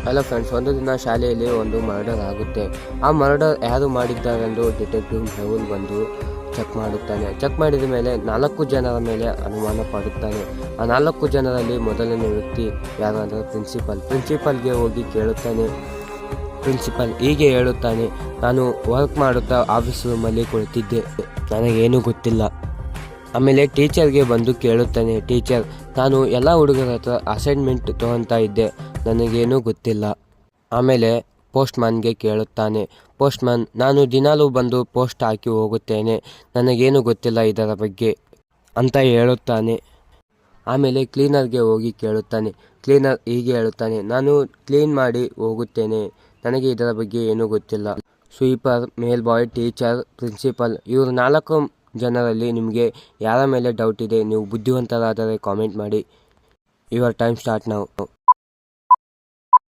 Hello friends, ಒಂದು ದಿನ ಶಾಲೆಯಲ್ಲಿ ಒಂದು ಮರ್ಡರ್ ಆಗುತ್ತೆ. ಆ ಮರ್ಡರ್ ಯಾರು ಮಾಡಿದ್ದಾರೆಂದು ಡಿಟೆಕ್ಟಿವ್ ಮೆಹುಲ್ ಬಂದು ಚೆಕ್ ಮಾಡುತ್ತಾನೆ. ಚೆಕ್ ಮಾಡಿದ ಮೇಲೆ 4 ಜನರ ಮೇಲೆ ಅನುಮಾನ ಪಡುತ್ತಾನೆ. ಆ 4 ಜನರಲ್ಲಿ ಮೊದಲನೇ ವ್ಯಕ್ತಿ ಯಾರು ಅಂದರೆ ಪ್ರಿನ್ಸಿಪಲ್ಗೆ ಹೋಗಿ ಕೇಳುತ್ತಾನೆ. ಪ್ರಿನ್ಸಿಪಲ್ ಹೀಗೆ ಹೇಳುತ್ತಾನೆ, ನಾನು ವರ್ಕ್ ಮಾಡುತ್ತಾ ಆಫೀಸ್ ರೂಮಲ್ಲಿ ಕುಳಿತಿದ್ದೆ, ನನಗೇನು ಗೊತ್ತಿಲ್ಲ. ಆಮೇಲೆ ಟೀಚರ್ಗೆ ಬಂದು ಕೇಳುತ್ತಾನೆ, ಟೀಚರ್, ನಾನು ಎಲ್ಲ ಹುಡುಗರ ಹತ್ರ ಅಸೈನ್ಮೆಂಟ್ ತೊಗೊತಾ ಇದ್ದೆ, ನನಗೇನೂ ಗೊತ್ತಿಲ್ಲ. ಆಮೇಲೆ ಪೋಸ್ಟ್ಮನ್ಗೆ ಕೇಳುತ್ತಾನೆ, ಪೋಸ್ಟ್ಮನ್, ನಾನು ದಿನಾಲೂ ಬಂದು ಪೋಸ್ಟ್ ಹಾಕಿ ಹೋಗುತ್ತೇನೆ, ನನಗೇನು ಗೊತ್ತಿಲ್ಲ ಇದರ ಬಗ್ಗೆ ಅಂತ ಹೇಳುತ್ತಾನೆ. ಆಮೇಲೆ ಕ್ಲೀನರ್ಗೆ ಹೋಗಿ ಕೇಳುತ್ತಾನೆ. ಕ್ಲೀನರ್ ಹೀಗೆ ಹೇಳುತ್ತಾನೆ, ನಾನು ಕ್ಲೀನ್ ಮಾಡಿ ಹೋಗುತ್ತೇನೆ, ನನಗೆ ಇದರ ಬಗ್ಗೆ ಏನೂ ಗೊತ್ತಿಲ್ಲ. ಸ್ವೀಪರ್, ಮೇಲ್ ಬಾಯ್, ಟೀಚರ್, ಪ್ರಿನ್ಸಿಪಲ್, ಇವರು 4 ಜನರಲ್ಲಿ ನಿಮಗೆ ಯಾರ ಮೇಲೆ ಡೌಟ್ ಇದೆ? ನೀವು ಬುದ್ಧಿವಂತರಾದರೆ ಕಾಮೆಂಟ್ ಮಾಡಿ. Your time start now.